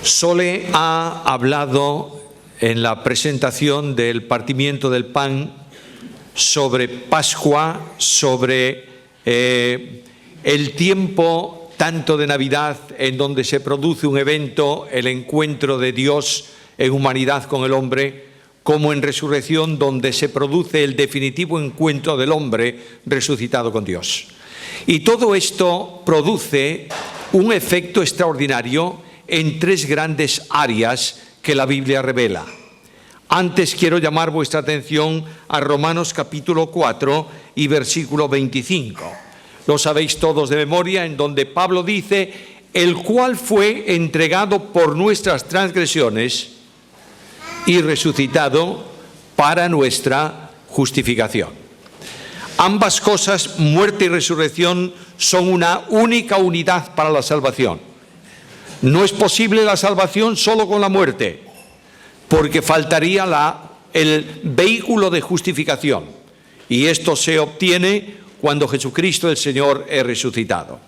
Sole ha hablado en la presentación del partimiento del pan sobre Pascua, sobre el tiempo tanto de Navidad en donde se produce un evento, el encuentro de Dios en humanidad con el hombre, como en resurrección donde se produce el definitivo encuentro del hombre resucitado con Dios. Y todo esto produce un efecto extraordinario en tres grandes áreas que la Biblia revela. Antes quiero llamar vuestra atención a Romanos capítulo 4 y versículo 25. Lo sabéis todos de memoria, en donde Pablo dice: el cual fue entregado por nuestras transgresiones y resucitado para nuestra justificación. Ambas cosas, muerte y resurrección, son una única unidad para la salvación. No es posible la salvación solo con la muerte, porque faltaría el vehículo de justificación. Y esto se obtiene cuando Jesucristo el Señor es resucitado.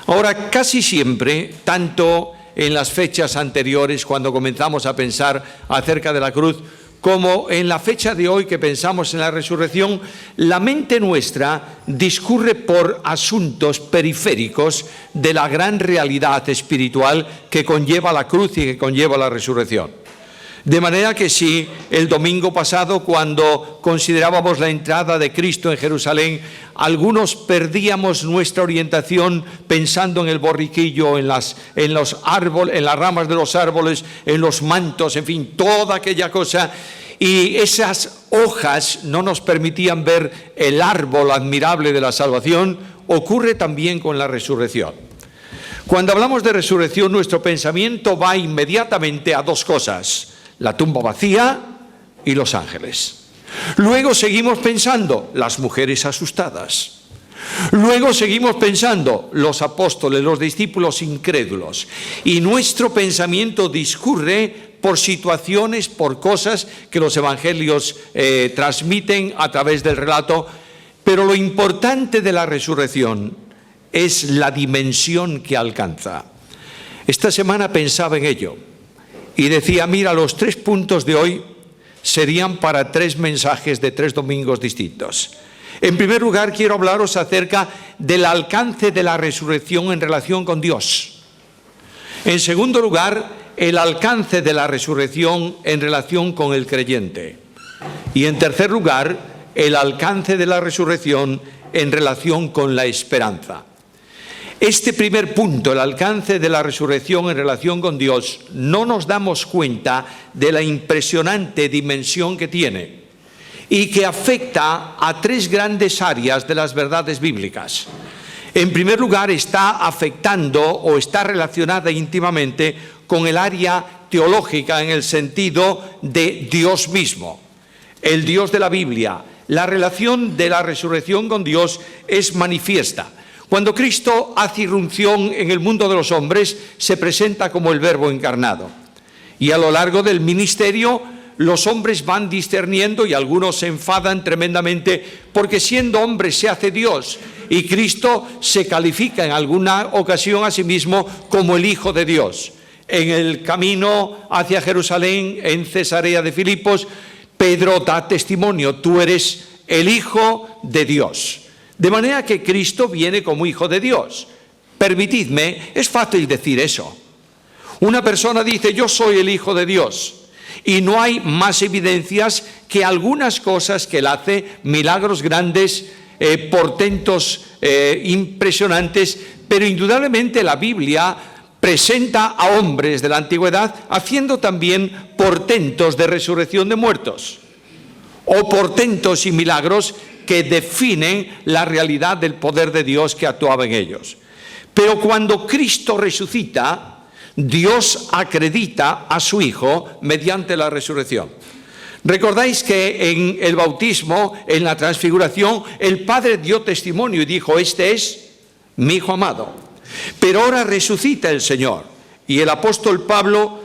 Ahora, casi siempre, tanto en las fechas anteriores, cuando comenzamos a pensar acerca de la cruz, como en la fecha de hoy que pensamos en la resurrección, la mente nuestra discurre por asuntos periféricos de la gran realidad espiritual que conlleva la cruz y que conlleva la resurrección. De manera que si el domingo pasado, cuando considerábamos la entrada de Cristo en Jerusalén, algunos perdíamos nuestra orientación pensando en el borriquillo, en los árboles, en las ramas de los árboles, en los mantos, en fin, toda aquella cosa, y esas hojas no nos permitían ver el árbol admirable de la salvación. Ocurre también con la resurrección. Cuando hablamos de resurrección, nuestro pensamiento va inmediatamente a dos cosas: la tumba vacía y los ángeles. Luego seguimos pensando las mujeres asustadas. Luego seguimos pensando los apóstoles, los discípulos incrédulos. Y nuestro pensamiento discurre por situaciones, por cosas que los evangelios transmiten a través del relato. Pero lo importante de la resurrección es la dimensión que alcanza. Esta semana pensaba en ello y decía: mira, los 3 puntos de hoy serían para 3 mensajes de 3 domingos distintos. En primer lugar, quiero hablaros acerca del alcance de la resurrección en relación con Dios. En segundo lugar, el alcance de la resurrección en relación con el creyente. Y en tercer lugar, el alcance de la resurrección en relación con la esperanza. Este primer punto, el alcance de la resurrección en relación con Dios, no nos damos cuenta de la impresionante dimensión que tiene y que afecta a 3 grandes áreas de las verdades bíblicas. En primer lugar, está afectando o está relacionada íntimamente con el área teológica en el sentido de Dios mismo, el Dios de la Biblia. La relación de la resurrección con Dios es manifiesta. Cuando Cristo hace irrupción en el mundo de los hombres, se presenta como el Verbo encarnado. Y a lo largo del ministerio, los hombres van discerniendo, y algunos se enfadan tremendamente porque siendo hombre se hace Dios. Y Cristo se califica en alguna ocasión a sí mismo como el Hijo de Dios. En el camino hacia Jerusalén, en Cesarea de Filipos, Pedro da testimonio: tú eres el Hijo de Dios. De manera que Cristo viene como Hijo de Dios. Permitidme, es fácil decir eso. Una persona dice: yo soy el Hijo de Dios. Y no hay más evidencias que algunas cosas que él hace, milagros grandes, portentos impresionantes, pero indudablemente la Biblia presenta a hombres de la antigüedad haciendo también portentos de resurrección de muertos, o portentos y milagros que definen la realidad del poder de Dios que actuaba en ellos. Pero cuando Cristo resucita, Dios acredita a su Hijo mediante la resurrección. Recordáis que en el bautismo, en la transfiguración, el Padre dio testimonio y dijo: este es mi Hijo amado. Pero ahora resucita el Señor. Y el apóstol Pablo,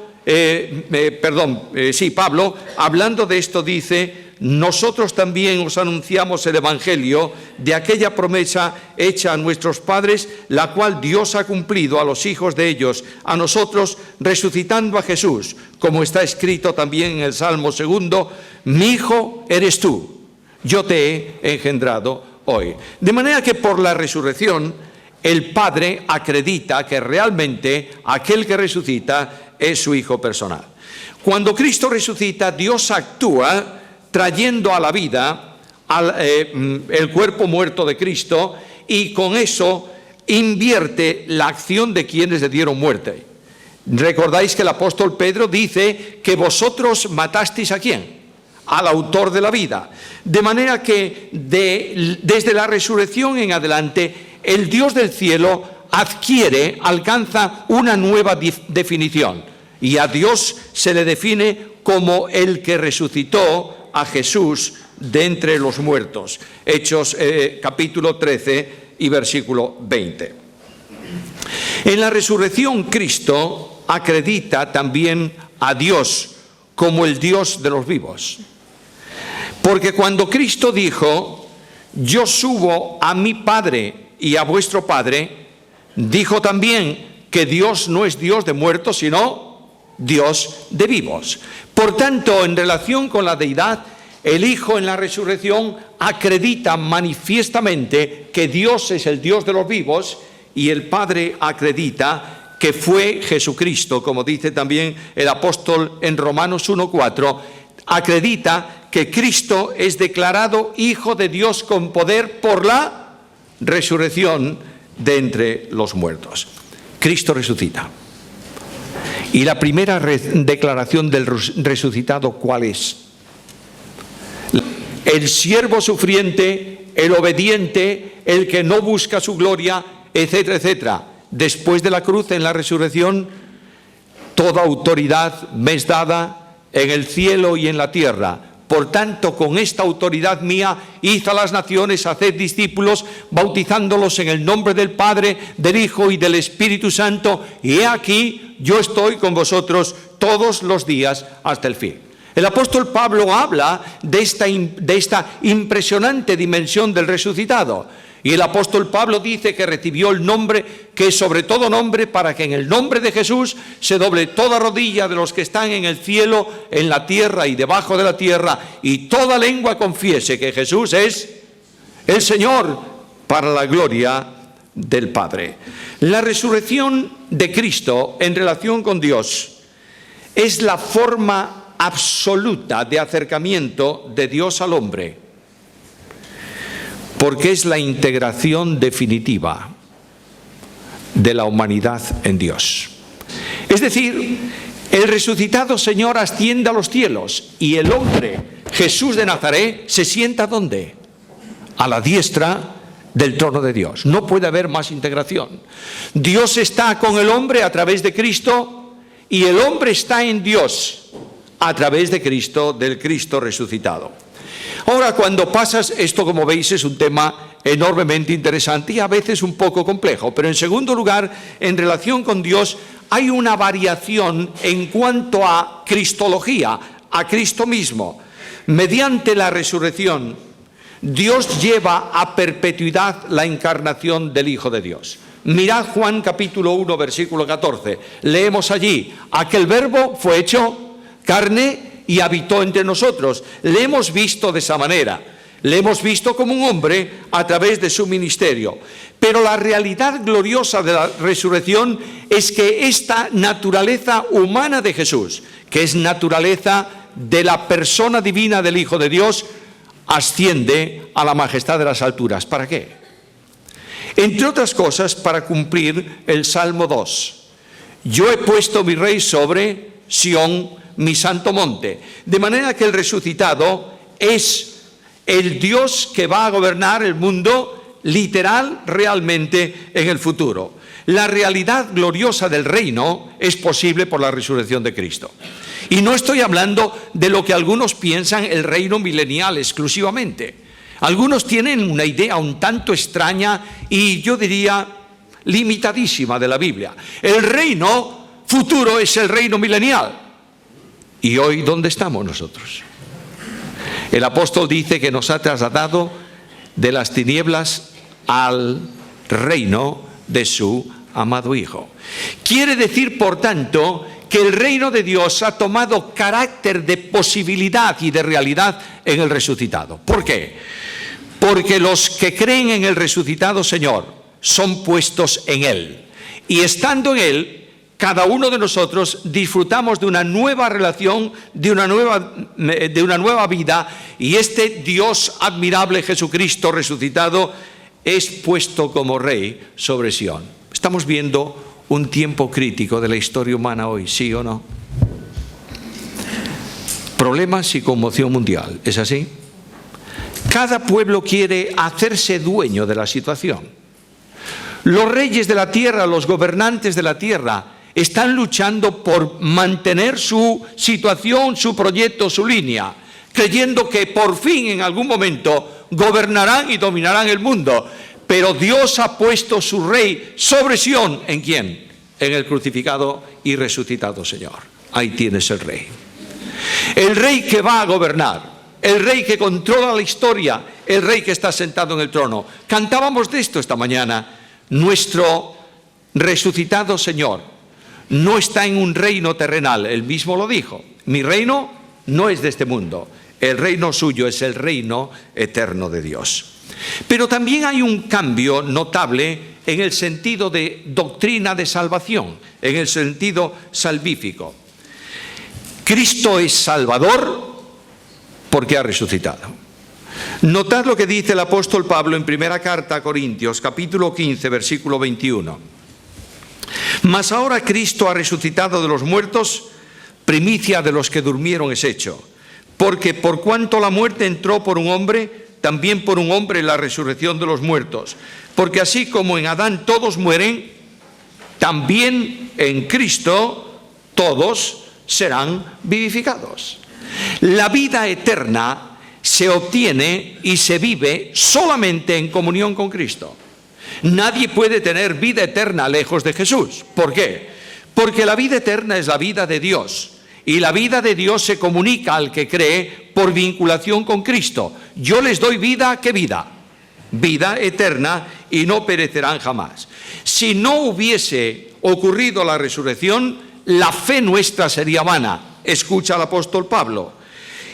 Pablo, hablando de esto, dice: nosotros también os anunciamos el Evangelio de aquella promesa hecha a nuestros padres, la cual Dios ha cumplido a los hijos de ellos, a nosotros, resucitando a Jesús, como está escrito también en el Salmo 2, mi hijo eres tú, yo te he engendrado hoy. De manera que por la resurrección, el Padre acredita que realmente aquel que resucita es su Hijo personal. Cuando Cristo resucita, Dios actúa trayendo a la vida el cuerpo muerto de Cristo, y con eso invierte la acción de quienes le dieron muerte. Recordáis que el apóstol Pedro dice que vosotros matasteis ¿a quién? Al autor de la vida. De manera que desde la resurrección en adelante, el Dios del cielo alcanza una nueva definición, y a Dios se le define como el que resucitó a Jesús de entre los muertos. Hechos capítulo 13 y versículo 20. En la resurrección, Cristo acredita también a Dios como el Dios de los vivos. Porque cuando Cristo dijo, yo subo a mi Padre y a vuestro Padre, dijo también que Dios no es Dios de muertos, sino Dios de vivos. Por tanto, en relación con la deidad, el Hijo en la resurrección acredita manifiestamente que Dios es el Dios de los vivos, y el Padre acredita que fue Jesucristo, como dice también el apóstol en Romanos 1:4, acredita que Cristo es declarado Hijo de Dios con poder por la resurrección de entre los muertos. Cristo resucita. Y la primera declaración del resucitado, ¿cuál es? El siervo sufriente, el obediente, el que no busca su gloria, etcétera, etcétera. Después de la cruz, en la resurrección, toda autoridad me es dada en el cielo y en la tierra. Por tanto, con esta autoridad mía, id a las naciones, haced discípulos, bautizándolos en el nombre del Padre, del Hijo y del Espíritu Santo, y he aquí, yo estoy con vosotros todos los días hasta el fin. El apóstol Pablo habla de esta impresionante dimensión del resucitado. Y el apóstol Pablo dice que recibió el nombre que es sobre todo nombre, para que en el nombre de Jesús se doble toda rodilla de los que están en el cielo, en la tierra y debajo de la tierra, y toda lengua confiese que Jesús es el Señor, para la gloria del Padre. La resurrección de Cristo en relación con Dios es la forma absoluta de acercamiento de Dios al hombre, porque es la integración definitiva de la humanidad en Dios. Es decir, el resucitado Señor asciende a los cielos, y el hombre, Jesús de Nazaret, se sienta ¿dónde? A la diestra del trono de Dios. No puede haber más integración. Dios está con el hombre a través de Cristo, y el hombre está en Dios a través de Cristo, del Cristo resucitado. Ahora, cuando pasas, esto como veis es un tema enormemente interesante y a veces un poco complejo, pero en segundo lugar, en relación con Dios, hay una variación en cuanto a cristología, a Cristo mismo. Mediante la resurrección, Dios lleva a perpetuidad la encarnación del Hijo de Dios. Mirad Juan capítulo 1, versículo 14. Leemos allí, aquel verbo fue hecho carne y habitó entre nosotros. Le hemos visto de esa manera. Le hemos visto como un hombre a través de su ministerio. Pero la realidad gloriosa de la resurrección es que esta naturaleza humana de Jesús, que es naturaleza de la persona divina del Hijo de Dios, asciende a la majestad de las alturas. ¿Para qué? Entre otras cosas, para cumplir el Salmo 2. Yo he puesto mi rey sobre Sión, mi santo monte. De manera que el resucitado es el Dios que va a gobernar el mundo literal, realmente, en el futuro. La realidad gloriosa del reino es posible por la resurrección de Cristo. Y no estoy hablando de lo que algunos piensan el reino milenial exclusivamente. Algunos tienen una idea un tanto extraña y yo diría limitadísima de la Biblia. El reino futuro es el reino milenial. ¿Y hoy dónde estamos nosotros? El apóstol dice que nos ha trasladado de las tinieblas al reino de su amado Hijo. Quiere decir, por tanto, que el reino de Dios ha tomado carácter de posibilidad y de realidad en el resucitado. ¿Por qué? Porque los que creen en el resucitado Señor son puestos en Él. Y estando en Él, cada uno de nosotros disfrutamos de una nueva relación, de una nueva vida, y este Dios admirable, Jesucristo resucitado, es puesto como Rey sobre Sión. Estamos viendo un tiempo crítico de la historia humana hoy, ¿sí o no? Problemas y conmoción mundial, ¿es así? Cada pueblo quiere hacerse dueño de la situación. Los reyes de la tierra, los gobernantes de la tierra, están luchando por mantener su situación, su proyecto, su línea, creyendo que por fin en algún momento gobernarán y dominarán el mundo. Pero Dios ha puesto su rey sobre Sión. ¿En quién? En el crucificado y resucitado Señor. Ahí tienes el rey. El rey que va a gobernar, el rey que controla la historia, el rey que está sentado en el trono. Cantábamos de esto esta mañana. Nuestro resucitado Señor no está en un reino terrenal, él mismo lo dijo. Mi reino no es de este mundo, el reino suyo es el reino eterno de Dios. Pero también hay un cambio notable en el sentido de doctrina de salvación, en el sentido salvífico. Cristo es Salvador porque ha resucitado. Notad lo que dice el apóstol Pablo en primera carta a Corintios, capítulo 15, versículo 21. Mas ahora Cristo ha resucitado de los muertos, primicia de los que durmieron es hecho. Porque por cuanto la muerte entró por un hombre, también por un hombre la resurrección de los muertos. Porque así como en Adán todos mueren, también en Cristo todos serán vivificados. La vida eterna se obtiene y se vive solamente en comunión con Cristo. Nadie puede tener vida eterna lejos de Jesús. ¿Por qué? Porque la vida eterna es la vida de Dios. Y la vida de Dios se comunica al que cree por vinculación con Cristo. Yo les doy vida, ¿qué vida? Vida eterna, y no perecerán jamás. Si no hubiese ocurrido la resurrección, la fe nuestra sería vana. Escucha al apóstol Pablo.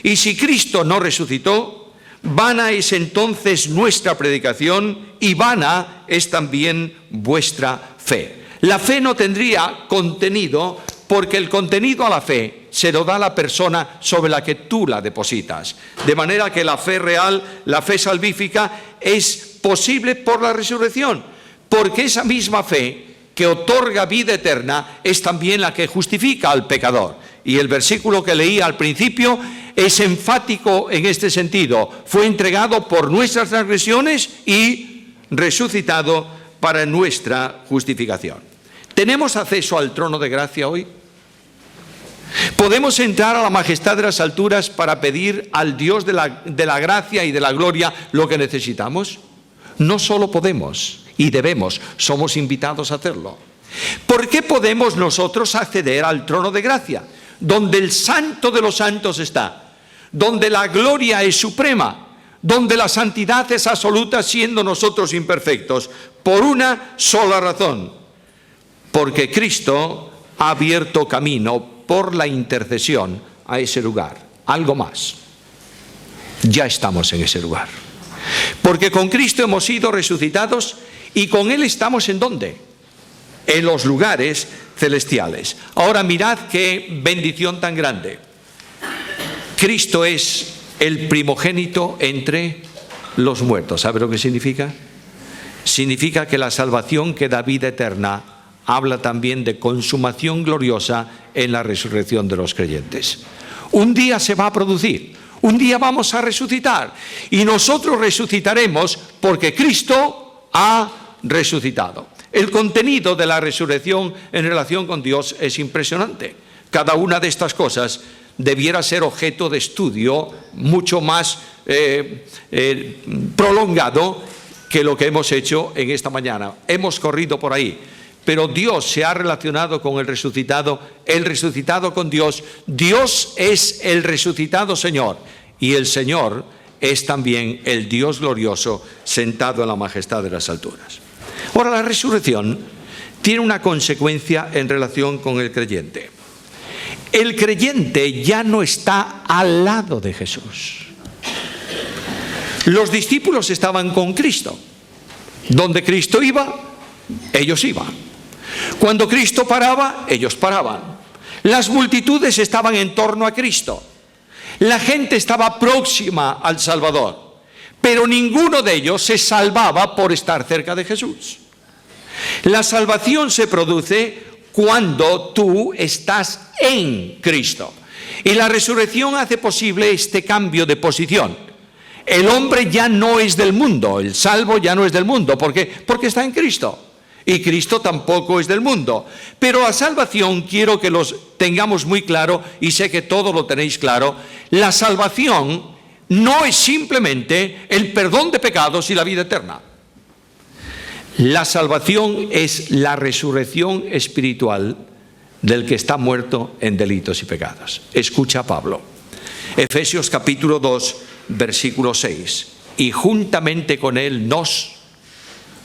Y si Cristo no resucitó, vana es entonces nuestra predicación y vana es también vuestra fe. La fe no tendría contenido porque el contenido a la fe se lo da la persona sobre la que tú la depositas. De manera que la fe real, la fe salvífica, es posible por la resurrección, porque esa misma fe que otorga vida eterna es también la que justifica al pecador. Y el versículo que leí al principio es enfático en este sentido. Fue entregado por nuestras transgresiones y resucitado para nuestra justificación. ¿Tenemos acceso al trono de gracia hoy? ¿Podemos entrar a la majestad de las alturas para pedir al Dios de la gracia y de la gloria lo que necesitamos? No solo podemos y debemos, somos invitados a hacerlo. ¿Por qué podemos nosotros acceder al trono de gracia? Donde el santo de los santos está, donde la gloria es suprema, donde la santidad es absoluta siendo nosotros imperfectos, por una sola razón, porque Cristo ha abierto camino por la intercesión a ese lugar. Algo más, ya estamos en ese lugar, porque con Cristo hemos sido resucitados y con Él estamos ¿en dónde? En los lugares celestiales. Ahora mirad qué bendición tan grande. Cristo es el primogénito entre los muertos. ¿Sabe lo que significa? Significa que la salvación que da vida eterna habla también de consumación gloriosa en la resurrección de los creyentes. Un día se va a producir, un día vamos a resucitar y nosotros resucitaremos porque Cristo ha resucitado. El contenido de la resurrección en relación con Dios es impresionante. Cada una de estas cosas debiera ser objeto de estudio mucho más prolongado que lo que hemos hecho en esta mañana. Hemos corrido por ahí, pero Dios se ha relacionado con el resucitado con Dios. Dios es el resucitado Señor y el Señor es también el Dios glorioso sentado en la majestad de las alturas. Ahora, la resurrección tiene una consecuencia en relación con el creyente. El creyente ya no está al lado de Jesús. Los discípulos estaban con Cristo. Donde Cristo iba, ellos iban. Cuando Cristo paraba, ellos paraban. Las multitudes estaban en torno a Cristo. La gente estaba próxima al Salvador, pero ninguno de ellos se salvaba por estar cerca de Jesús. La salvación se produce cuando tú estás en Cristo. Y la resurrección hace posible este cambio de posición. El hombre ya no es del mundo, el salvo ya no es del mundo. ¿Por qué? Porque está en Cristo. Y Cristo tampoco es del mundo. Pero la salvación, quiero que los tengamos muy claro, y sé que todos lo tenéis claro, la salvación no es simplemente el perdón de pecados y la vida eterna. La salvación es la resurrección espiritual del que está muerto en delitos y pecados. Escucha a Pablo. Efesios capítulo 2, versículo 6. Y juntamente con él nos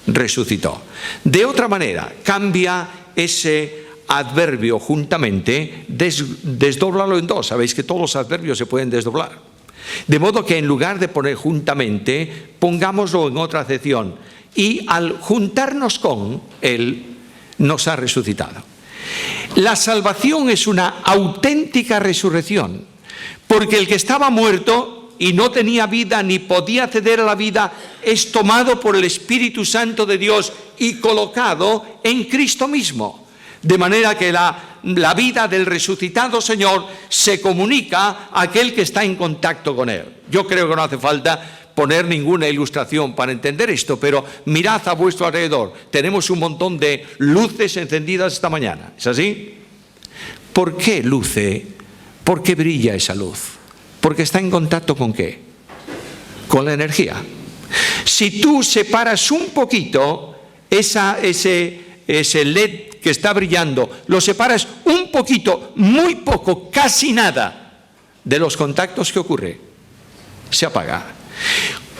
resucitó. De otra manera, cambia ese adverbio juntamente, desdóblalo en dos. Sabéis que todos los adverbios se pueden desdoblar. De modo que en lugar de poner juntamente, pongámoslo en otra acepción. Y al juntarnos con él, nos ha resucitado. La salvación es una auténtica resurrección, porque el que estaba muerto y no tenía vida ni podía acceder a la vida es tomado por el Espíritu Santo de Dios y colocado en Cristo mismo. De manera que la vida del resucitado Señor se comunica a aquel que está en contacto con él. Yo creo que no hace falta poner ninguna ilustración para entender esto, pero mirad a vuestro alrededor. Tenemos un montón de luces encendidas esta mañana. ¿Es así? ¿Por qué luce? ¿Por qué brilla esa luz? Porque está en contacto ¿con qué? Con la energía. Si tú separas un poquito ese LED que está brillando, lo separas un poquito, muy poco, casi nada, de los contactos, ¿qué ocurre? Se apaga.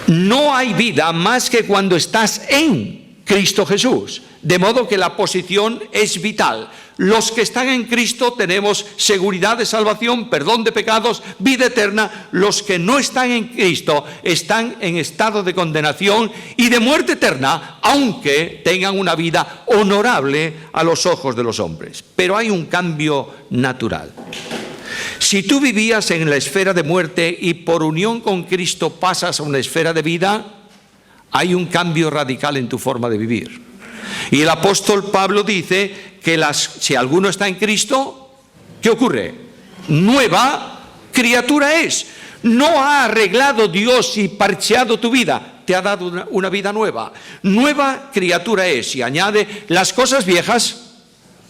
No hay vida más que cuando estás en Cristo Jesús. De modo que la posición es vital. Los que están en Cristo tenemos seguridad de salvación, perdón de pecados, vida eterna. Los que no están en Cristo están en estado de condenación y de muerte eterna, aunque tengan una vida honorable a los ojos de los hombres. Pero hay un cambio natural. Si tú vivías en la esfera de muerte y por unión con Cristo pasas a una esfera de vida, hay un cambio radical en tu forma de vivir. Y el apóstol Pablo dice que si alguno está en Cristo, ¿qué ocurre? Nueva criatura es. No ha arreglado Dios y parcheado tu vida, te ha dado una vida nueva. Nueva criatura es. Y añade, las cosas viejas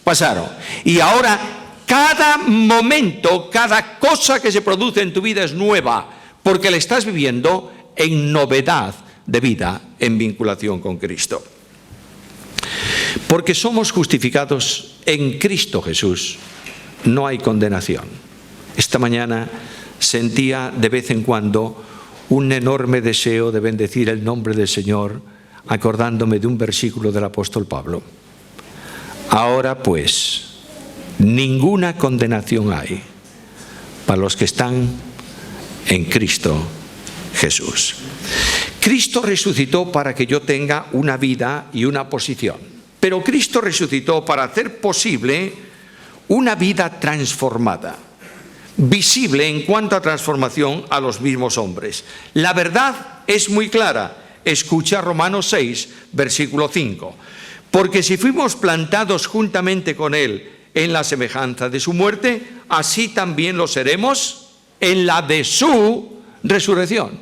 pasaron. Y ahora cada momento, cada cosa que se produce en tu vida es nueva, porque la estás viviendo en novedad de vida, en vinculación con Cristo. Porque somos justificados en Cristo Jesús, no hay condenación. Esta mañana sentía de vez en cuando un enorme deseo de bendecir el nombre del Señor, acordándome de un versículo del apóstol Pablo. Ahora pues, ninguna condenación hay para los que están en Cristo Jesús. Cristo resucitó para que yo tenga una vida y una posición. Pero Cristo resucitó para hacer posible una vida transformada, visible en cuanto a transformación a los mismos hombres. La verdad es muy clara. Escucha Romanos 6, versículo 5. Porque si fuimos plantados juntamente con Él en la semejanza de su muerte, así también lo seremos en la de su resurrección.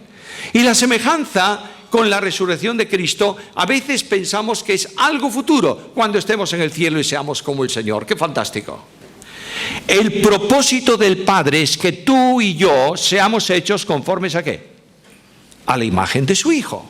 Y la semejanza con la resurrección de Cristo, a veces pensamos que es algo futuro, cuando estemos en el cielo y seamos como el Señor. ¡Qué fantástico! El propósito del Padre es que tú y yo seamos hechos conformes ¿a qué? A la imagen de su Hijo.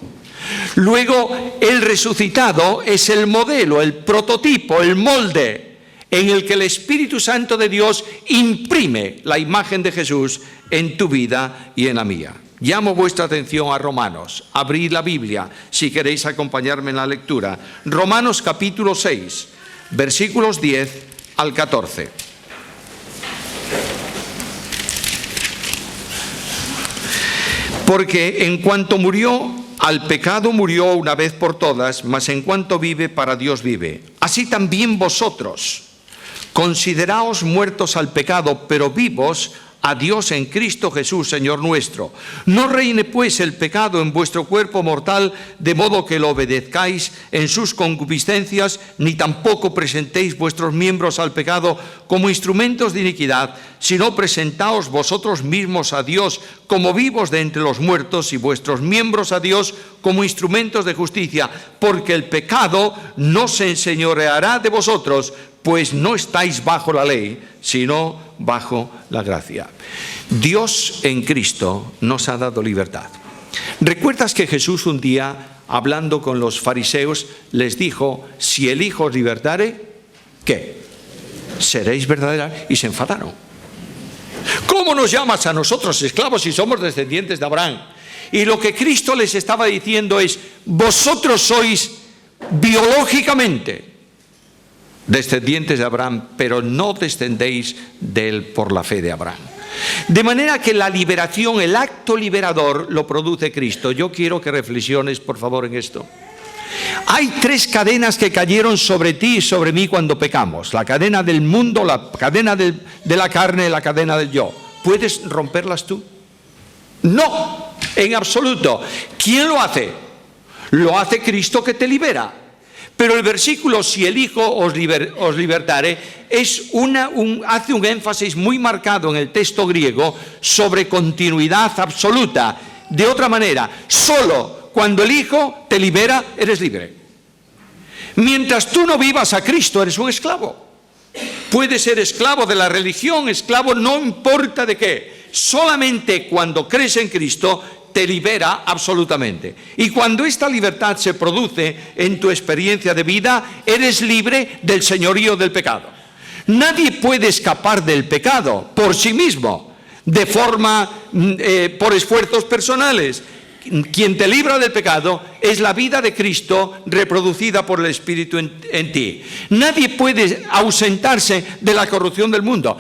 Luego, el resucitado es el modelo, el prototipo, el molde en el que el Espíritu Santo de Dios imprime la imagen de Jesús en tu vida y en la mía. Llamo vuestra atención a Romanos. Abrid la Biblia si queréis acompañarme en la lectura. Romanos capítulo 6, versículos 10 al 14. Porque en cuanto murió, al pecado murió una vez por todas, mas en cuanto vive, para Dios vive. Así también vosotros, consideraos muertos al pecado, pero vivos a Dios en Cristo Jesús, Señor nuestro. No reine pues el pecado en vuestro cuerpo mortal, de modo que lo obedezcáis en sus concupiscencias, ni tampoco presentéis vuestros miembros al pecado como instrumentos de iniquidad, sino presentaos vosotros mismos a Dios como vivos de entre los muertos y vuestros miembros a Dios como instrumentos de justicia, porque el pecado no se enseñoreará de vosotros, pues no estáis bajo la ley, sino bajo la gracia. Dios en Cristo nos ha dado libertad. ¿Recuerdas que Jesús un día, hablando con los fariseos, les dijo, si el Hijo os libertare, ¿qué? Seréis verdaderos. Y se enfadaron. ¿Cómo nos llamas a nosotros esclavos si somos descendientes de Abraham? Y lo que Cristo les estaba diciendo es, vosotros sois biológicamente descendientes de Abraham, pero no descendéis de él por la fe de Abraham. De manera que la liberación, el acto liberador, lo produce Cristo. Yo quiero que reflexiones, por favor, en esto. Hay tres cadenas que cayeron sobre ti y sobre mí cuando pecamos. La cadena del mundo, la cadena de la carne, la cadena del yo. ¿Puedes romperlas tú? No, en absoluto. ¿Quién lo hace? Lo hace Cristo, que te libera. Pero el versículo, si el Hijo os libertare, hace un énfasis muy marcado en el texto griego sobre continuidad absoluta. De otra manera, solo cuando el Hijo te libera, eres libre. Mientras tú no vivas a Cristo, eres un esclavo. Puedes ser esclavo de la religión, esclavo no importa de qué. Solamente cuando crees en Cristo, te libera absolutamente. Y cuando esta libertad se produce en tu experiencia de vida, eres libre del señorío del pecado. Nadie puede escapar del pecado por sí mismo, de forma, por esfuerzos personales. Quien te libra del pecado es la vida de Cristo reproducida por el Espíritu en ti. Nadie puede ausentarse de la corrupción del mundo.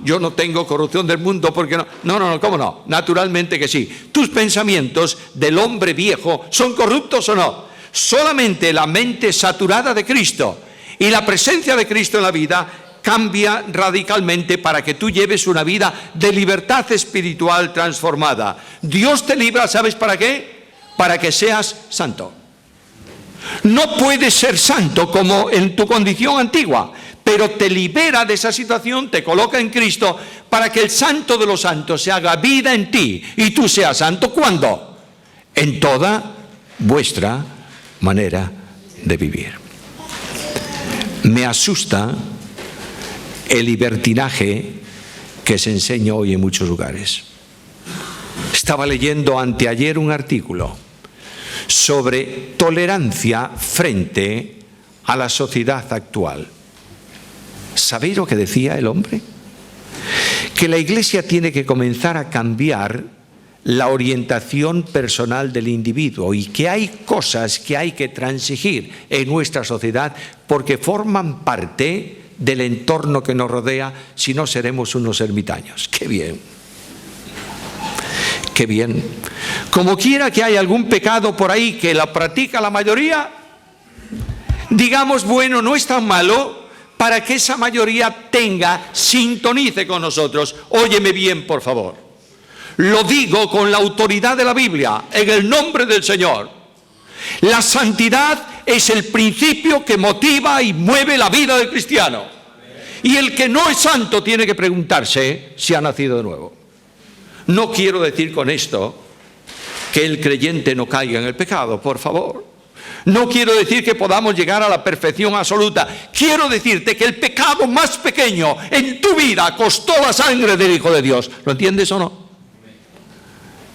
Yo no tengo corrupción del mundo porque no. No, ¿cómo no? Naturalmente que sí. Tus pensamientos del hombre viejo son corruptos o no. Solamente la mente saturada de Cristo y la presencia de Cristo en la vida cambia radicalmente para que tú lleves una vida de libertad espiritual transformada. Dios te libra, ¿sabes para qué? Para que seas santo. No puedes ser santo como en tu condición antigua, pero te libera de esa situación, te coloca en Cristo para que el santo de los santos se haga vida en ti y tú seas santo. ¿Cuándo? En toda vuestra manera de vivir. Me asusta el libertinaje que se enseña hoy en muchos lugares. Estaba leyendo anteayer un artículo sobre tolerancia frente a la sociedad actual. ¿Sabéis lo que decía el hombre? Que la Iglesia tiene que comenzar a cambiar la orientación personal del individuo y que hay cosas que hay que transigir en nuestra sociedad porque forman parte del entorno que nos rodea, si no seremos unos ermitaños. ¡Qué bien! ¡Qué bien! Como quiera que haya algún pecado por ahí que la practica la mayoría, digamos, bueno, no es tan malo, para que esa mayoría sintonice con nosotros. Óyeme bien, por favor. Lo digo con la autoridad de la Biblia, en el nombre del Señor. La santidad es el principio que motiva y mueve la vida del cristiano. Y el que no es santo tiene que preguntarse si ha nacido de nuevo. No quiero decir con esto que el creyente no caiga en el pecado, por favor. No quiero decir que podamos llegar a la perfección absoluta. Quiero decirte que el pecado más pequeño en tu vida costó la sangre del Hijo de Dios. ¿Lo entiendes o no?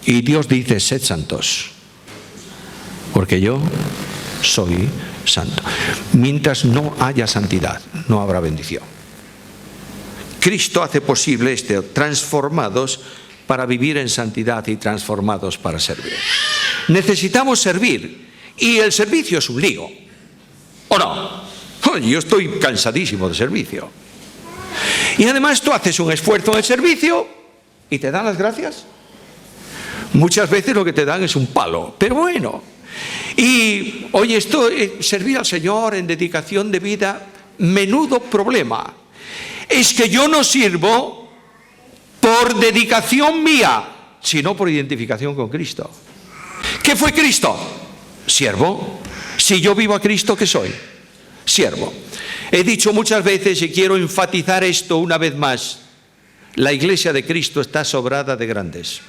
Y Dios dice, sed santos, porque yo soy santo. Mientras no haya santidad, no habrá bendición. Cristo hace posible transformados para vivir en santidad y transformados para servir. Necesitamos servir y el servicio es un lío, ¿o no? Yo estoy cansadísimo de servicio. Y además tú haces un esfuerzo en el servicio y te dan las gracias. Muchas veces lo que te dan es un palo, pero bueno. Y oye, servir al Señor en dedicación de vida, menudo problema. Es que yo no sirvo por dedicación mía, sino por identificación con Cristo. ¿Qué fue Cristo? Siervo. Si yo vivo a Cristo, ¿qué soy? Siervo. He dicho muchas veces y quiero enfatizar esto una vez más: la Iglesia de Cristo está sobrada de grandes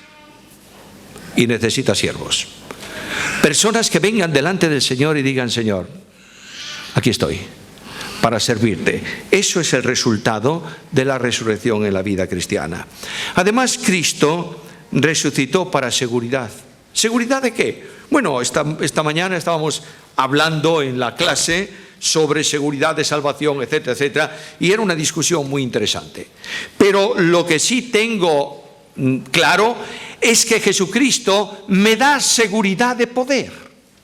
y necesita siervos. Personas que vengan delante del Señor y digan: Señor, aquí estoy para servirte. Eso es el resultado de la resurrección en la vida cristiana. Además, Cristo resucitó para seguridad. ¿Seguridad de qué? Bueno, esta mañana estábamos hablando en la clase sobre seguridad de salvación, etcétera, etcétera, y era una discusión muy interesante. Pero lo que sí tengo claro es que Jesucristo me da seguridad de poder.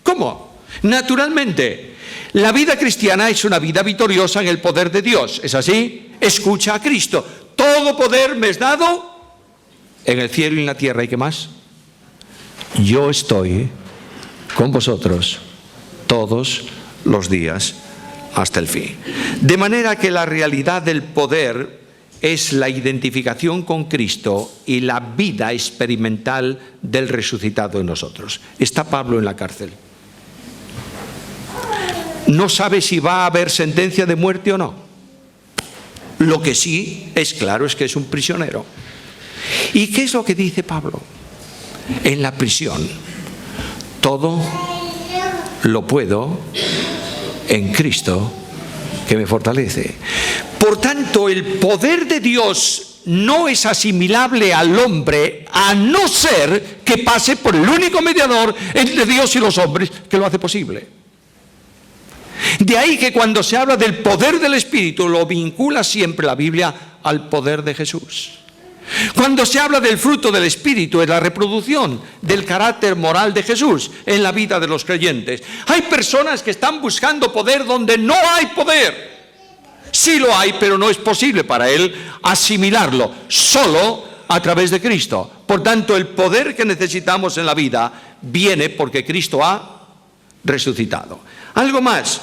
¿Cómo? Naturalmente, la vida cristiana es una vida victoriosa en el poder de Dios. ¿Es así? Escucha a Cristo. Todo poder me es dado en el cielo y en la tierra. ¿Y qué más? Yo estoy con vosotros todos los días hasta el fin. De manera que la realidad del poder es la identificación con Cristo y la vida experimental del resucitado en nosotros. Está Pablo en la cárcel. No sabe si va a haber sentencia de muerte o no. Lo que sí es claro es que es un prisionero. ¿Y qué es lo que dice Pablo? En la prisión: todo lo puedo en Cristo que me fortalece. Por tanto, el poder de Dios no es asimilable al hombre, a no ser que pase por el único mediador entre Dios y los hombres que lo hace posible. De ahí que cuando se habla del poder del Espíritu, lo vincula siempre la Biblia al poder de Jesús. Cuando se habla del fruto del Espíritu, es la reproducción del carácter moral de Jesús en la vida de los creyentes. Hay personas que están buscando poder donde no hay poder. Sí lo hay, pero no es posible para él asimilarlo, solo a través de Cristo. Por tanto, el poder que necesitamos en la vida viene porque Cristo ha resucitado. Algo más,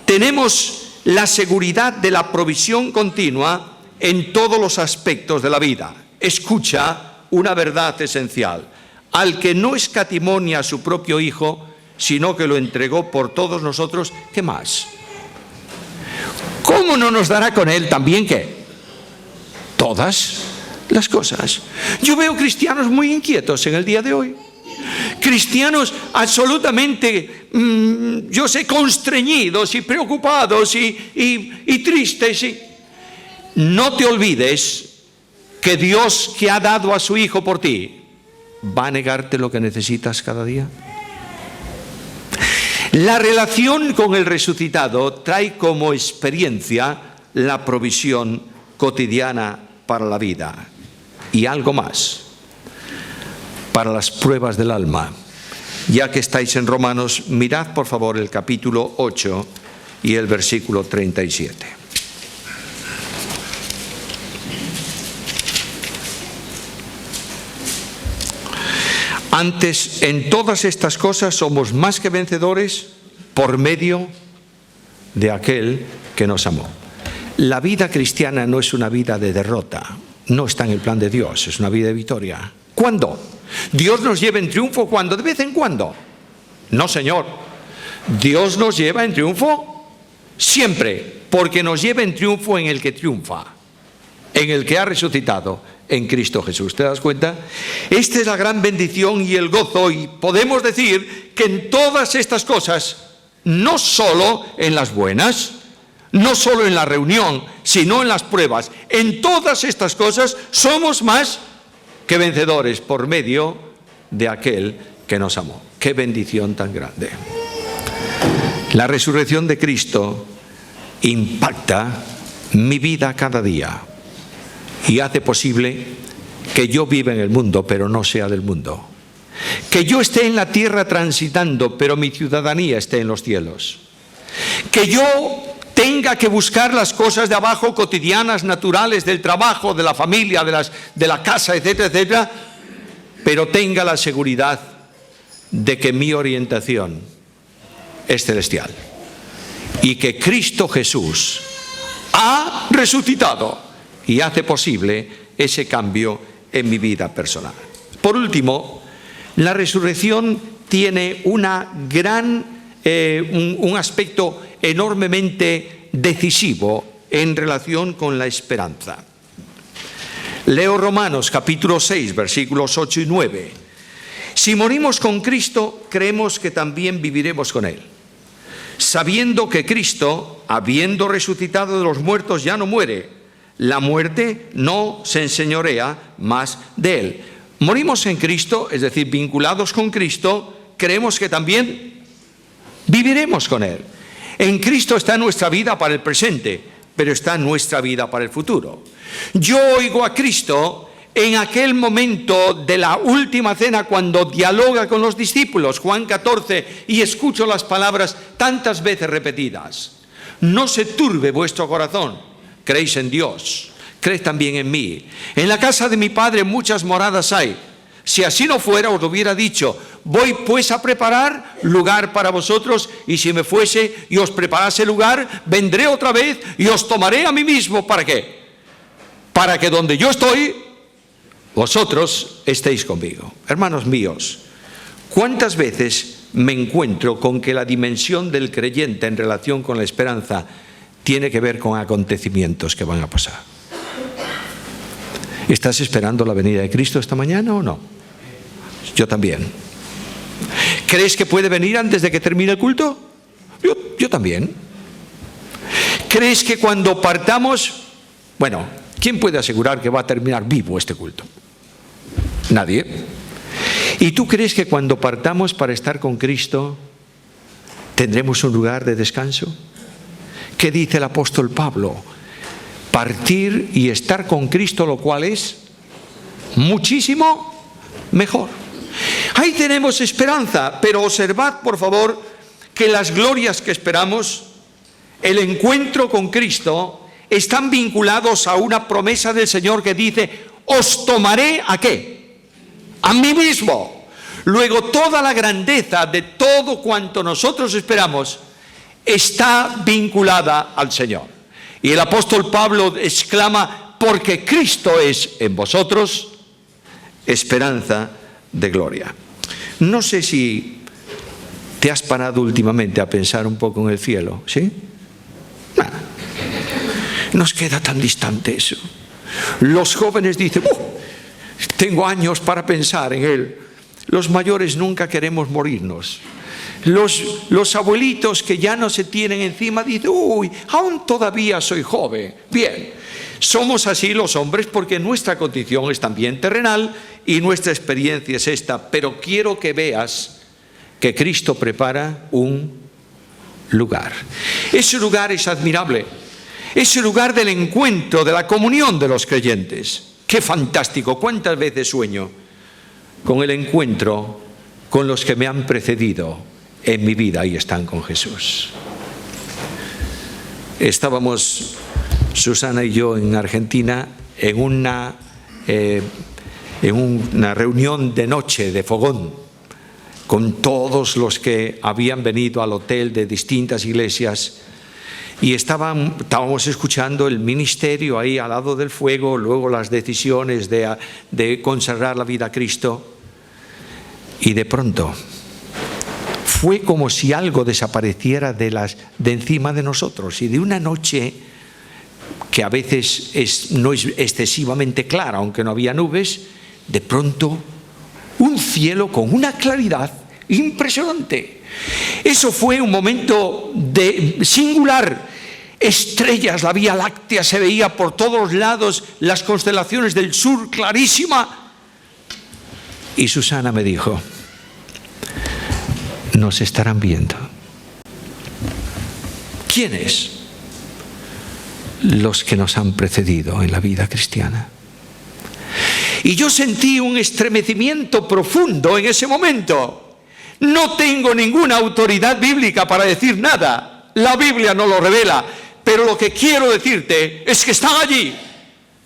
tenemos la seguridad de la provisión continua en todos los aspectos de la vida. Escucha una verdad esencial: al que no escatimó ni a su propio Hijo, sino que lo entregó por todos nosotros, ¿qué más? ¿Cómo no nos dará con él también qué? Todas las cosas. Yo veo cristianos muy inquietos en el día de hoy. Cristianos absolutamente, yo sé, constreñidos y preocupados y tristes. No te olvides que Dios, que ha dado a su Hijo por ti, va a negarte lo que necesitas cada día. La relación con el resucitado trae como experiencia la provisión cotidiana para la vida. Y algo más, para las pruebas del alma. Ya que estáis en Romanos, mirad por favor el capítulo 8 y el versículo 37. Antes, en todas estas cosas somos más que vencedores por medio de aquel que nos amó. La vida cristiana no es una vida de derrota, no está en el plan de Dios, es una vida de victoria. ¿Cuándo? ¿Dios nos lleva en triunfo cuando? ¿De vez en cuando? No, Señor. Dios nos lleva en triunfo siempre, porque nos lleva en triunfo en el que triunfa, en el que ha resucitado, en Cristo Jesús. ¿Te das cuenta? Esta es la gran bendición y el gozo, y podemos decir que en todas estas cosas, no solo en las buenas, no solo en la reunión, sino en las pruebas, en todas estas cosas somos más que vencedores por medio de aquel que nos amó. ¡Qué bendición tan grande! La resurrección de Cristo impacta mi vida cada día y hace posible que yo viva en el mundo, pero no sea del mundo. Que yo esté en la tierra transitando, pero mi ciudadanía esté en los cielos. Que yo tenga que buscar las cosas de abajo, cotidianas, naturales, del trabajo, de la familia, de la casa, etcétera, etcétera, pero tenga la seguridad de que mi orientación es celestial y que Cristo Jesús ha resucitado y hace posible ese cambio en mi vida personal. Por último, la resurrección tiene una gran, un aspecto enormemente decisivo en relación con la esperanza. Leo Romanos capítulo 6, versículos 8 y 9. Si morimos con Cristo, creemos que también viviremos con Él, sabiendo que Cristo, habiendo resucitado de los muertos, ya no muere. La muerte no se enseñorea más de Él. Morimos en Cristo, es decir, vinculados con Cristo, creemos que también viviremos con Él. En Cristo está nuestra vida para el presente, pero está nuestra vida para el futuro. Yo oigo a Cristo en aquel momento de la última cena cuando dialoga con los discípulos, Juan 14, y escucho las palabras tantas veces repetidas. No se turbe vuestro corazón, creéis en Dios, creed también en mí. En la casa de mi Padre muchas moradas hay. Si así no fuera, os lo hubiera dicho. Voy pues a preparar lugar para vosotros, y si me fuese y os preparase lugar, vendré otra vez y os tomaré a mí mismo. ¿Para qué? Para que donde yo estoy, vosotros estéis conmigo. Hermanos míos, ¿cuántas veces me encuentro con que la dimensión del creyente en relación con la esperanza tiene que ver con acontecimientos que van a pasar? ¿Estás esperando la venida de Cristo esta mañana o no? Yo también. ¿Crees que puede venir antes de que termine el culto? Yo también. ¿Crees que cuando partamos, bueno, ¿quién puede asegurar que va a terminar vivo este culto? Nadie. ¿Y tú crees que cuando partamos para estar con Cristo tendremos un lugar de descanso? ¿Qué dice el apóstol Pablo? Partir y estar con Cristo, lo cual es muchísimo mejor. Ahí tenemos esperanza, pero observad, por favor, que las glorias que esperamos, el encuentro con Cristo, están vinculados a una promesa del Señor que dice: os tomaré ¿a qué? A mí mismo. Luego, toda la grandeza de todo cuanto nosotros esperamos está vinculada al Señor. Y el apóstol Pablo exclama: porque Cristo es en vosotros esperanza de gloria. No sé si te has parado últimamente a pensar un poco en el cielo, ¿sí? Nos queda tan distante eso. Los jóvenes dicen: tengo años para pensar en él. Los mayores nunca queremos morirnos. Los abuelitos que ya no se tienen encima dicen: aún todavía soy joven. Bien, somos así los hombres porque nuestra condición es también terrenal y nuestra experiencia es esta. Pero quiero que veas que Cristo prepara un lugar. Ese lugar es admirable. Ese lugar del encuentro, de la comunión de los creyentes. ¡Qué fantástico! ¿Cuántas veces sueño con el encuentro con los que me han precedido en mi vida y están con Jesús? Estábamos, Susana y yo, en Argentina en una reunión de noche de fogón con todos los que habían venido al hotel de distintas iglesias, y estábamos escuchando el ministerio ahí al lado del fuego, luego las decisiones de consagrar la vida a Cristo, y de pronto fue como si algo desapareciera de encima de nosotros, y de una noche que a veces no es excesivamente clara, aunque no había nubes, de pronto un cielo con una claridad impresionante. Eso fue un momento singular. Estrellas, la Vía Láctea se veía por todos lados, las constelaciones del sur clarísima. Y Susana me dijo: nos estarán viendo. ¿Quiénes? Los que nos han precedido en la vida cristiana. Y yo sentí un estremecimiento profundo en ese momento. No tengo ninguna autoridad bíblica para decir nada. La Biblia no lo revela. Pero lo que quiero decirte es que están allí,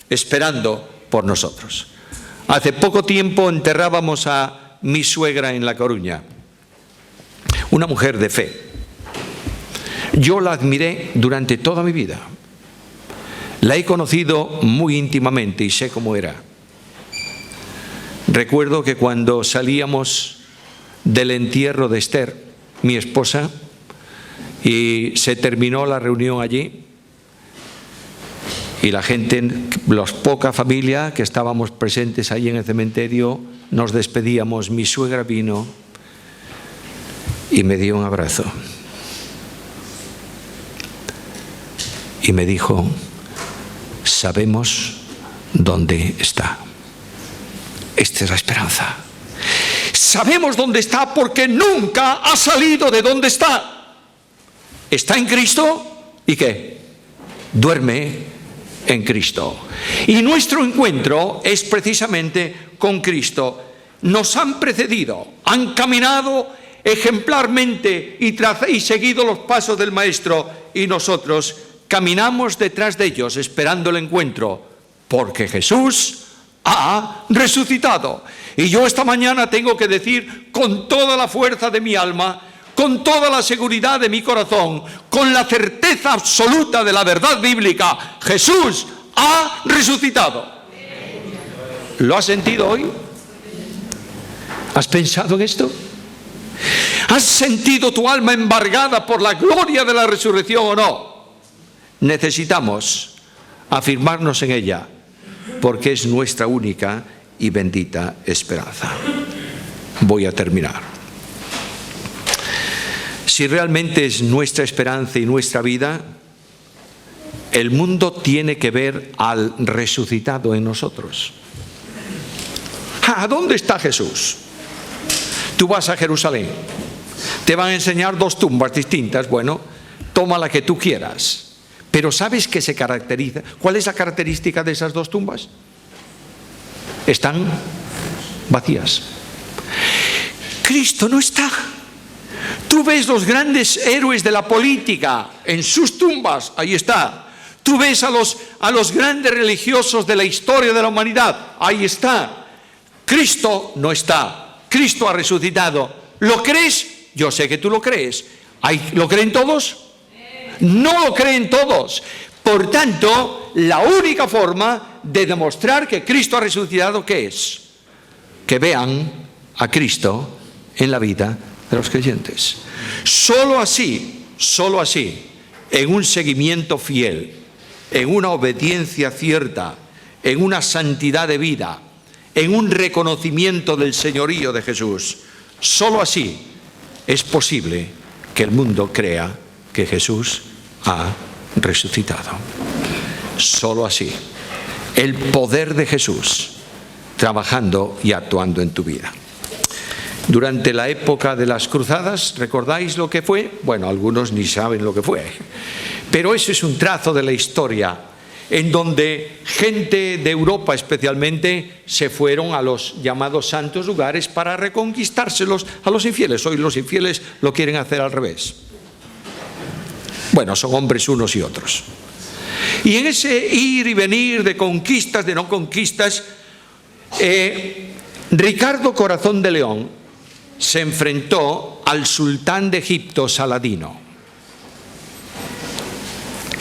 esperando por nosotros. Hace poco tiempo enterrábamos a mi suegra en La Coruña. Una mujer de fe. Yo la admiré durante toda mi vida. La he conocido muy íntimamente y sé cómo era. Recuerdo que cuando salíamos del entierro de Esther, mi esposa, y se terminó la reunión allí, y la gente, la poca familia que estábamos presentes ahí en el cementerio, nos despedíamos. Mi suegra vino y me dio un abrazo. Y me dijo: sabemos dónde está. Esta es la esperanza. Sabemos dónde está porque nunca ha salido de donde está. Está en Cristo y ¿qué? Duerme en Cristo. Y nuestro encuentro es precisamente con Cristo. Nos han precedido, han caminado ejemplarmente y seguido los pasos del Maestro, y nosotros caminamos detrás de ellos esperando el encuentro, porque Jesús ha resucitado. Y yo esta mañana tengo que decir con toda la fuerza de mi alma, con toda la seguridad de mi corazón, con la certeza absoluta de la verdad bíblica: Jesús ha resucitado. ¿Lo has sentido hoy? ¿Has pensado en esto? ¿Has sentido tu alma embargada por la gloria de la resurrección o no? Necesitamos afirmarnos en ella, porque es nuestra única y bendita esperanza. Voy a terminar. Si realmente es nuestra esperanza y nuestra vida, el mundo tiene que ver al resucitado en nosotros. ¿A dónde está Jesús? Tú vas a Jerusalén, te van a enseñar 2 tumbas distintas. Bueno, toma la que tú quieras. Pero ¿sabes qué se caracteriza? ¿Cuál es la característica de esas 2 tumbas? Están vacías. Cristo no está. Tú ves los grandes héroes de la política en sus tumbas, ahí está. Tú ves a los grandes religiosos de la historia de la humanidad, ahí está. Cristo no está. Cristo ha resucitado. ¿Lo crees? Yo sé que tú lo crees. ¿Lo creen todos? No lo creen todos. Por tanto, la única forma de demostrar que Cristo ha resucitado, ¿qué es? Que vean a Cristo en la vida de los creyentes. Solo así, en un seguimiento fiel, en una obediencia cierta, en una santidad de vida, en un reconocimiento del señorío de Jesús, solo así es posible que el mundo crea que Jesús ha resucitado. Solo así. El poder de Jesús trabajando y actuando en tu vida. Durante la época de las cruzadas, ¿recordáis lo que fue? Bueno, algunos ni saben lo que fue. Pero eso es un trazo de la historia, en donde gente de Europa especialmente se fueron a los llamados santos lugares para reconquistárselos a los infieles. Hoy los infieles lo quieren hacer al revés. Bueno, son hombres unos y otros. Y en ese ir y venir de conquistas, de no conquistas, Ricardo Corazón de León se enfrentó al sultán de Egipto, Saladino.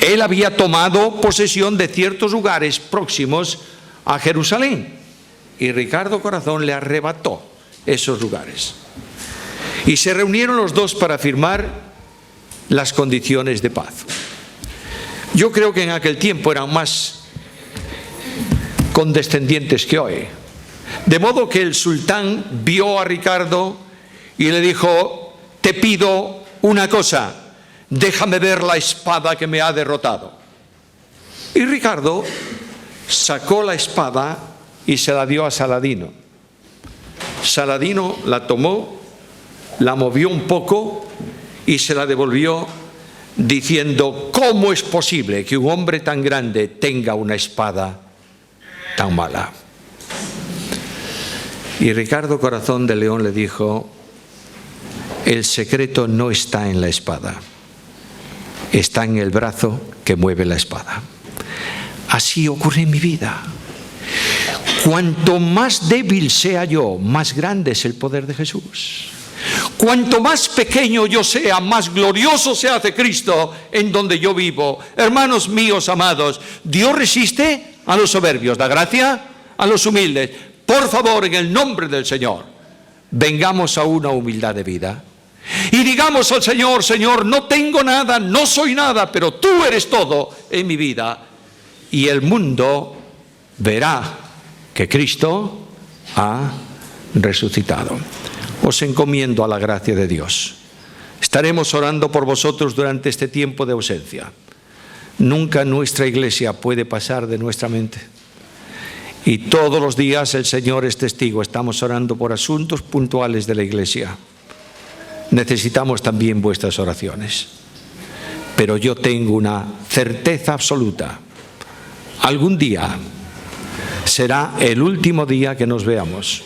Él había tomado posesión de ciertos lugares próximos a Jerusalén, y Ricardo Corazón le arrebató esos lugares. Y se reunieron los dos para firmar las condiciones de paz. Yo creo que en aquel tiempo eran más condescendientes que hoy. De modo que el sultán vio a Ricardo y le dijo: te pido una cosa, déjame ver la espada que me ha derrotado. Y Ricardo sacó la espada y se la dio a Saladino. Saladino la tomó, la movió un poco y se la devolvió, diciendo: ¿cómo es posible que un hombre tan grande tenga una espada tan mala? Y Ricardo Corazón de León le dijo: el secreto no está en la espada, está en el brazo que mueve la espada. Así ocurre en mi vida. Cuanto más débil sea yo, más grande es el poder de Jesús. Cuanto más pequeño yo sea, más glorioso se hace Cristo en donde yo vivo. Hermanos míos amados, Dios resiste a los soberbios, da gracia a los humildes. Por favor, en el nombre del Señor, vengamos a una humildad de vida y digamos al Señor: Señor, no tengo nada, no soy nada, pero tú eres todo en mi vida. Y el mundo verá que Cristo ha resucitado. Os encomiendo a la gracia de Dios. Estaremos orando por vosotros durante este tiempo de ausencia. Nunca nuestra iglesia puede pasar de nuestra mente. Y todos los días el Señor es testigo. Estamos orando por asuntos puntuales de la iglesia. Necesitamos también vuestras oraciones. Pero yo tengo una certeza absoluta. Algún día será el último día que nos veamos.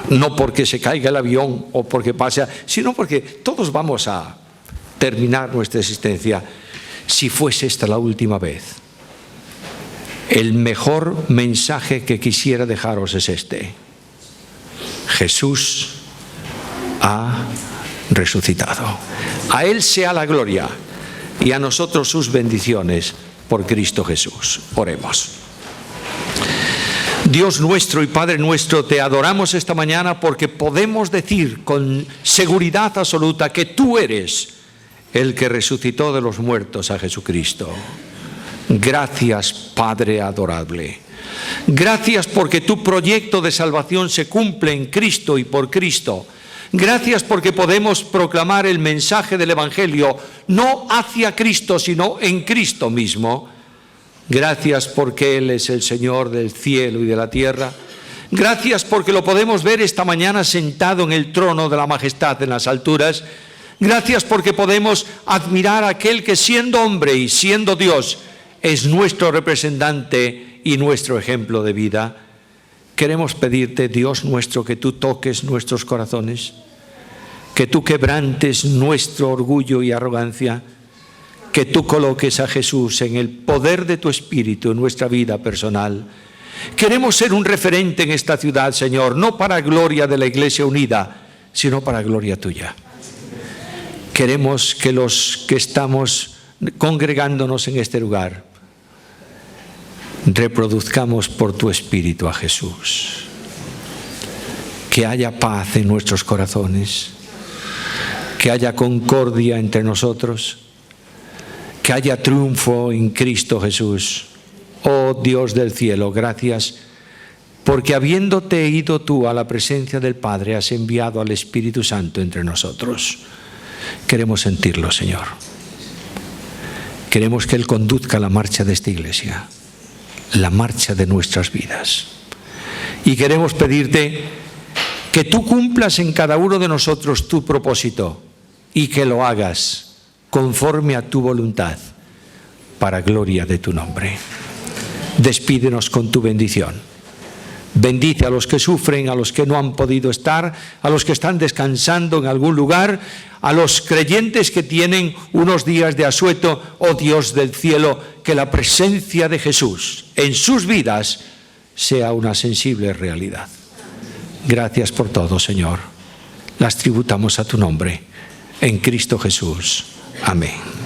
No porque se caiga el avión o porque pase, sino porque todos vamos a terminar nuestra existencia. Si fuese esta la última vez, el mejor mensaje que quisiera dejaros es este: Jesús ha resucitado. A Él sea la gloria y a nosotros sus bendiciones por Cristo Jesús. Oremos. Dios nuestro y Padre nuestro, te adoramos esta mañana porque podemos decir con seguridad absoluta que tú eres el que resucitó de los muertos a Jesucristo. Gracias, Padre adorable. Gracias porque tu proyecto de salvación se cumple en Cristo y por Cristo. Gracias porque podemos proclamar el mensaje del Evangelio no hacia Cristo, sino en Cristo mismo. Gracias porque Él es el Señor del cielo y de la tierra. Gracias porque lo podemos ver esta mañana sentado en el trono de la majestad en las alturas. Gracias porque podemos admirar a aquel que, siendo hombre y siendo Dios, es nuestro representante y nuestro ejemplo de vida. Queremos pedirte, Dios nuestro, que tú toques nuestros corazones, que tú quebrantes nuestro orgullo y arrogancia, que tú coloques a Jesús en el poder de tu Espíritu en nuestra vida personal. Queremos ser un referente en esta ciudad, Señor, no para gloria de la Iglesia unida, sino para gloria tuya. Queremos que los que estamos congregándonos en este lugar reproduzcamos por tu Espíritu a Jesús. Que haya paz en nuestros corazones, que haya concordia entre nosotros, que haya triunfo en Cristo Jesús. Oh Dios del cielo, gracias porque habiéndote ido tú a la presencia del Padre, has enviado al Espíritu Santo entre nosotros. Queremos sentirlo, Señor. Queremos que Él conduzca la marcha de esta iglesia, la marcha de nuestras vidas. Y queremos pedirte que tú cumplas en cada uno de nosotros tu propósito y que lo hagas conforme a tu voluntad, para gloria de tu nombre. Despídenos con tu bendición. Bendice a los que sufren, a los que no han podido estar, a los que están descansando en algún lugar, a los creyentes que tienen unos días de asueto. Oh Dios del cielo, que la presencia de Jesús en sus vidas sea una sensible realidad. Gracias por todo, Señor. Las tributamos a tu nombre, en Cristo Jesús. Amén.